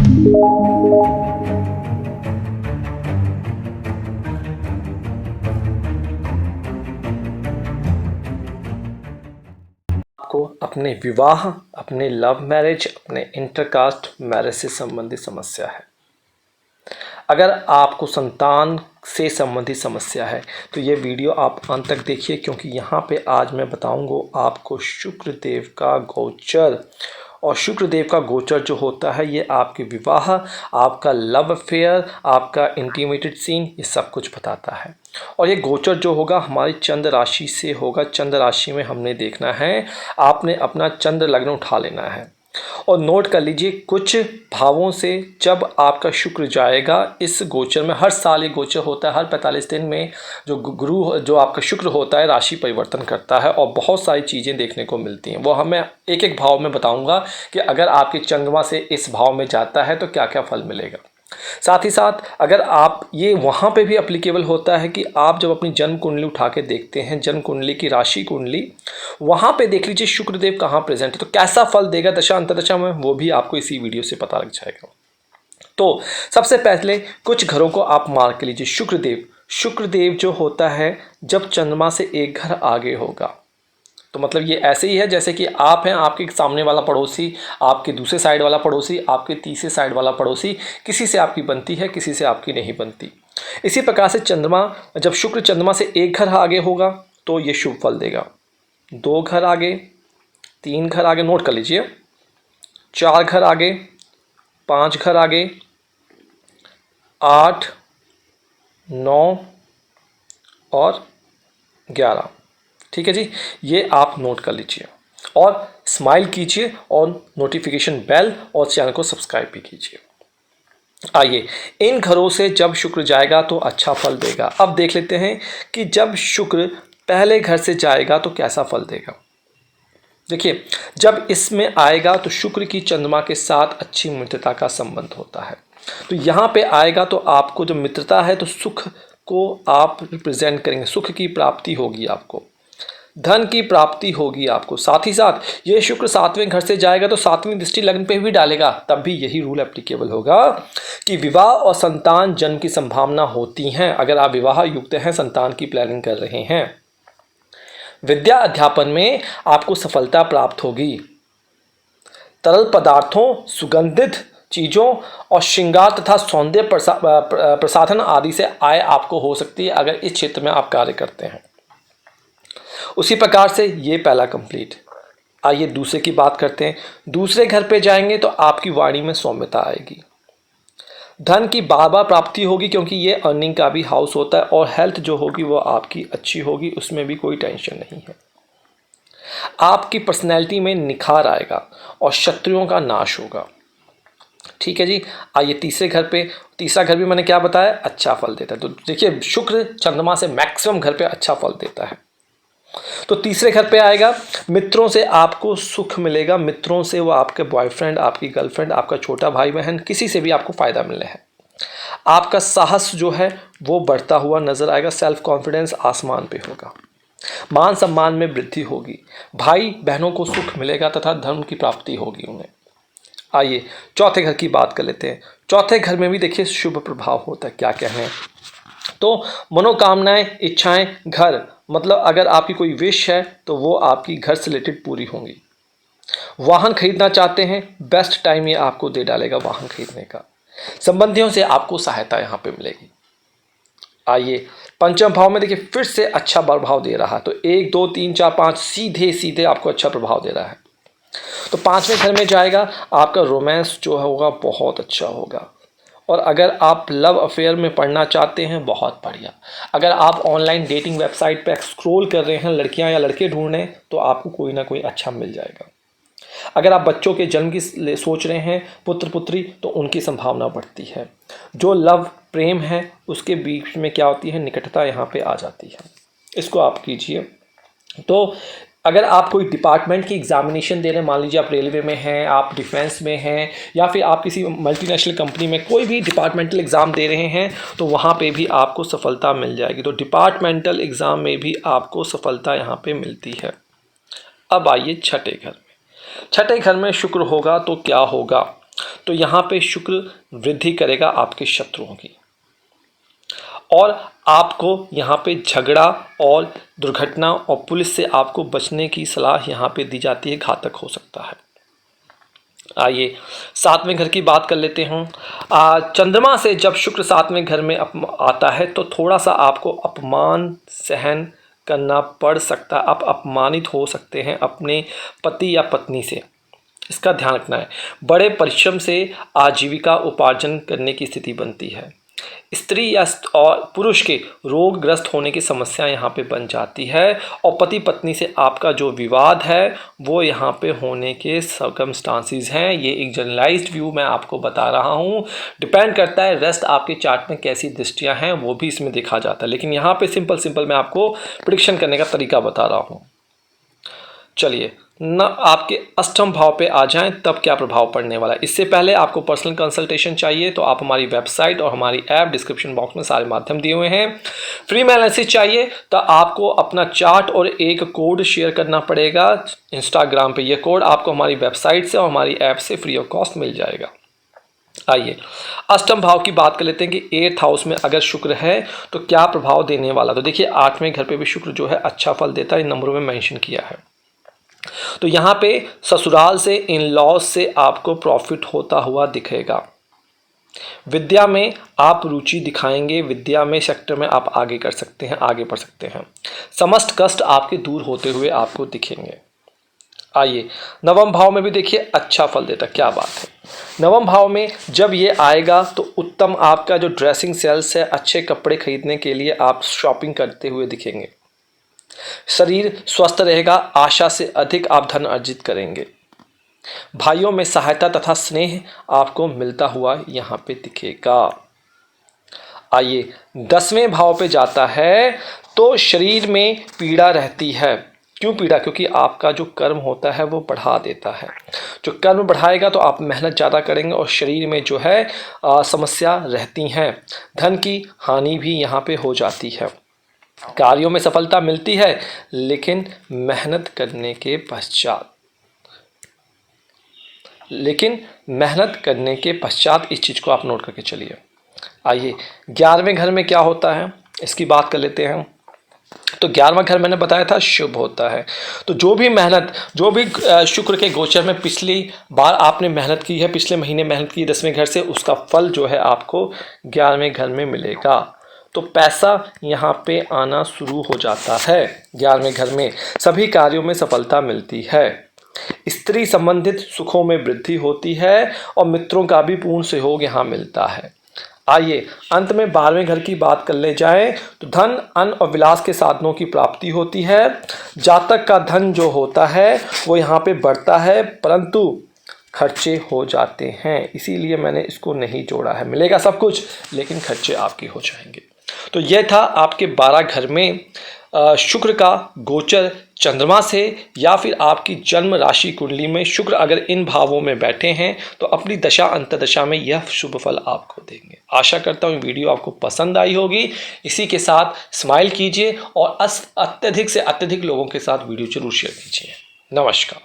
आपको अपने विवाह, अपने लव मैरिज, अपने इंटरकास्ट मैरिज से संबंधित समस्या है, अगर आपको संतान से संबंधित समस्या है तो ये वीडियो आप अंत तक देखिए, क्योंकि यहाँ पे आज मैं बताऊँगा आपको शुक्रदेव का गोचर। और शुक्रदेव का गोचर जो होता है ये आपके विवाह, आपका लव अफेयर, आपका इंटीमेटेड सीन, ये सब कुछ बताता है। और ये गोचर जो होगा हमारी चंद्र राशि से होगा। चंद्र राशि में हमने देखना है, आपने अपना चंद्र लग्न उठा लेना है और नोट कर लीजिए कुछ भावों से जब आपका शुक्र जाएगा इस गोचर में। हर साल ये गोचर होता है, हर 45 दिन में जो गुरु जो आपका शुक्र होता है राशि परिवर्तन करता है और बहुत सारी चीज़ें देखने को मिलती हैं। वो हमें एक एक भाव में बताऊंगा कि अगर आपके चंद्रमा से इस भाव में जाता है तो क्या क्या फल मिलेगा। साथ ही साथ अगर आप ये वहाँ पे भी अप्लीकेबल होता है कि आप जब अपनी जन्म कुंडली उठा के देखते हैं, जन्म कुंडली की राशि कुंडली, वहाँ पे देख लीजिए शुक्रदेव कहाँ प्रेजेंट है तो कैसा फल देगा दशा अंतर्दशा में, वो भी आपको इसी वीडियो से पता लग जाएगा। तो सबसे पहले कुछ घरों को आप मार्क कर लीजिए। शुक्रदेव जो होता है जब चंद्रमा से एक घर आगे होगा तो मतलब ये ऐसे ही है जैसे कि आप हैं, आपके सामने वाला पड़ोसी, आपके दूसरे साइड वाला पड़ोसी, आपके तीसरे साइड वाला पड़ोसी, किसी से आपकी बनती है, किसी से आपकी नहीं बनती। इसी प्रकार से चंद्रमा, जब शुक्र चंद्रमा से एक घर आगे होगा तो ये शुभ फल देगा। 2 घर आगे, 3 घर आगे, नोट कर लीजिए, 4 घर आगे, 5 घर आगे, 8, 9 और 11। ठीक है जी, ये आप नोट कर लीजिए और स्माइल कीजिए और नोटिफिकेशन बेल और चैनल को सब्सक्राइब भी कीजिए। आइए, इन घरों से जब शुक्र जाएगा तो अच्छा फल देगा। अब देख लेते हैं कि जब शुक्र पहले घर से जाएगा तो कैसा फल देगा। देखिए, जब इसमें आएगा तो शुक्र की चंद्रमा के साथ अच्छी मित्रता का संबंध होता है। तो यहाँ पे आएगा तो आपको जो मित्रता है तो सुख को आप रिप्रेजेंट करेंगे, सुख की प्राप्ति होगी, आपको धन की प्राप्ति होगी आपको। साथ ही साथ ये शुक्र 7वें घर से जाएगा तो 7वीं दृष्टि लग्न पे भी डालेगा, तब भी यही रूल एप्लीकेबल होगा कि विवाह और संतान जन्म की संभावना होती हैं। अगर आप विवाह युक्त हैं, संतान की प्लानिंग कर रहे हैं, विद्या अध्यापन में आपको सफलता प्राप्त होगी। तरल पदार्थों, सुगंधित चीज़ों और श्रृंगार तथा सौंदर्य प्रसाधन आदि से आय आपको हो सकती है अगर इस क्षेत्र में आप कार्य करते हैं। उसी प्रकार से ये पहला कंप्लीट। आइए दूसरे की बात करते हैं। दूसरे घर पे जाएंगे तो आपकी वाणी में सौम्यता आएगी, धन की बार बार प्राप्ति होगी क्योंकि ये अर्निंग का भी हाउस होता है, और हेल्थ जो होगी वो आपकी अच्छी होगी, उसमें भी कोई टेंशन नहीं है। आपकी पर्सनैलिटी में निखार आएगा और शत्रुओं का नाश होगा। ठीक है जी। आइए तीसरे घर पे, तीसरा घर भी मैंने क्या बताया, अच्छा फल देता है। तो देखिए शुक्र चंद्रमा से मैक्सिमम घर पे अच्छा फल देता है। तो तीसरे घर पे आएगा, मित्रों से आपको सुख मिलेगा। मित्रों से, वो आपके बॉयफ्रेंड, आपकी गर्लफ्रेंड, आपका छोटा भाई बहन, किसी से भी आपको फायदा मिलने है। आपका साहस जो है वो बढ़ता हुआ नजर आएगा, सेल्फ कॉन्फिडेंस आसमान पे होगा, मान सम्मान में वृद्धि होगी, भाई बहनों को सुख मिलेगा तथा धर्म की प्राप्ति होगी उन्हें। आइए चौथे घर की बात कर लेते हैं। चौथे घर में भी देखिए शुभ प्रभाव होता है। क्या क्या है तो मनोकामनाएं, इच्छाएं, घर, मतलब अगर आपकी कोई विश है तो वो आपकी घर से रिलेटेड पूरी होंगी। वाहन खरीदना चाहते हैं, बेस्ट टाइम ये आपको दे डालेगा वाहन खरीदने का। संबंधियों से आपको सहायता यहाँ पे मिलेगी। आइए पंचम भाव में देखिए फिर से अच्छा प्रभाव दे रहा है, तो 1 2 3 4 5 सीधे सीधे आपको अच्छा प्रभाव दे रहा है। तो 5वें घर में जाएगा, आपका रोमांस जो होगा बहुत अच्छा होगा। और अगर आप लव अफेयर में पढ़ना चाहते हैं, बहुत बढ़िया। अगर आप ऑनलाइन डेटिंग वेबसाइट पर स्क्रॉल कर रहे हैं, लड़कियां या लड़के ढूंढ रहे हैं, तो आपको कोई ना कोई अच्छा मिल जाएगा। अगर आप बच्चों के जन्म की सोच रहे हैं, पुत्र पुत्री, तो उनकी संभावना बढ़ती है। जो लव प्रेम है उसके बीच में क्या होती है, निकटता यहाँ पे आ जाती है। इसको आप कीजिए। तो अगर आप कोई डिपार्टमेंट की एग्जामिनेशन दे रहे हैं, मान लीजिए आप रेलवे में हैं, आप डिफेंस में हैं, या फिर आप किसी मल्टीनेशनल कंपनी में कोई भी डिपार्टमेंटल एग्ज़ाम दे रहे हैं, तो वहाँ पे भी आपको सफलता मिल जाएगी। तो डिपार्टमेंटल एग्ज़ाम में भी आपको सफलता यहाँ पे मिलती है। अब आइए छठे घर में। छठे घर में शुक्र होगा तो क्या होगा, तो यहाँ पे शुक्र वृद्धि करेगा आपके शत्रुओं की, और आपको यहाँ पे झगड़ा और दुर्घटना और पुलिस से आपको बचने की सलाह यहाँ पे दी जाती है, घातक हो सकता है। आइए 7वें घर की बात कर लेते हैं। चंद्रमा से जब शुक्र 7वें घर में आता है तो थोड़ा सा आपको अपमान सहन करना पड़ सकता है। आप अपमानित हो सकते हैं अपने पति या पत्नी से, इसका ध्यान रखना है। बड़े परिश्रम से आजीविका उपार्जन करने की स्थिति बनती है। स्त्री या और पुरुष के रोगग्रस्त होने की समस्या यहाँ पे बन जाती है, और पति पत्नी से आपका जो विवाद है वो यहाँ पे होने के सर्कमस्टांसिस हैं। ये एक जनरलाइज्ड व्यू मैं आपको बता रहा हूँ, डिपेंड करता है रेस्ट आपके चार्ट में कैसी दृष्टियाँ हैं वो भी इसमें देखा जाता है, लेकिन यहाँ पे सिंपल मैं आपको प्रेडिक्शन करने का तरीका बता रहा हूँ। चलिए न आपके अष्टम भाव पे आ जाएं तब क्या प्रभाव पड़ने वाला है। इससे पहले आपको पर्सनल कंसल्टेशन चाहिए तो आप हमारी वेबसाइट और हमारी ऐप डिस्क्रिप्शन बॉक्स में सारे माध्यम दिए हुए हैं। फ्री में एनालिसिस चाहिए तो आपको अपना चार्ट और एक कोड शेयर करना पड़ेगा इंस्टाग्राम पे। ये कोड आपको हमारी वेबसाइट से और हमारी ऐप से फ्री ऑफ कॉस्ट मिल जाएगा। आइए अष्टम भाव की बात कर लेते हैं कि 8th हाउस में अगर शुक्र है तो क्या प्रभाव देने वाला। तो देखिए 8वें घर पे भी शुक्र जो है अच्छा फल देता है, इन नंबरों में मेंशन किया है। तो यहाँ पे ससुराल से इन लॉज से आपको प्रॉफिट होता हुआ दिखेगा। विद्या में आप रुचि दिखाएंगे, विद्या में सेक्टर में आप आगे कर सकते हैं, आगे बढ़ सकते हैं। समस्त कष्ट आपके दूर होते हुए आपको दिखेंगे। आइए नवम भाव में भी देखिए अच्छा फल देता, क्या बात है। नवम भाव में जब ये आएगा तो उत्तम आपका जो ड्रेसिंग सेल्स है, अच्छे कपड़े खरीदने के लिए आप शॉपिंग करते हुए दिखेंगे। शरीर स्वस्थ रहेगा, आशा से अधिक आप धन अर्जित करेंगे। भाइयों में सहायता तथा स्नेह आपको मिलता हुआ यहाँ पे दिखेगा। आइए 10वें भाव पे जाता है तो शरीर में पीड़ा रहती है। क्यों पीड़ा? क्योंकि आपका जो कर्म होता है वो बढ़ा देता है। जो कर्म बढ़ाएगा तो आप मेहनत ज़्यादा करेंगे और शरीर में जो है समस्या रहती हैं। धन की हानि भी यहाँ पे हो जाती है। कार्यों में सफलता मिलती है लेकिन मेहनत करने के पश्चात इस चीज़ को आप नोट करके चलिए। आइए 11वें घर में क्या होता है इसकी बात कर लेते हैं। तो 11वां घर मैंने बताया था शुभ होता है। तो जो भी मेहनत, जो भी शुक्र के गोचर में पिछली बार आपने मेहनत की है, पिछले महीने मेहनत की 10वें घर से, उसका फल जो है आपको 11वें घर में मिलेगा। तो पैसा यहाँ पे आना शुरू हो जाता है। 11वें घर में सभी कार्यों में सफलता मिलती है। स्त्री संबंधित सुखों में वृद्धि होती है और मित्रों का भी पूर्ण सहयोग यहाँ मिलता है। आइए अंत में 12वें घर की बात कर ले जाए तो धन अन्न और विलास के साधनों की प्राप्ति होती है। जातक का धन जो होता है वो यहाँ पे बढ़ता है परंतु खर्चे हो जाते हैं, इसीलिए मैंने इसको नहीं जोड़ा है। मिलेगा सब कुछ लेकिन खर्चे आपके हो जाएंगे। तो यह था आपके 12 घर में शुक्र का गोचर चंद्रमा से या फिर आपकी जन्म राशि कुंडली में शुक्र अगर इन भावों में बैठे हैं तो अपनी दशा अंतदशा में यह शुभ फल आपको देंगे। आशा करता हूँ वीडियो आपको पसंद आई होगी। इसी के साथ स्माइल कीजिए और अत्यधिक से अत्यधिक लोगों के साथ वीडियो जरूर शेयर कीजिए। नमस्कार।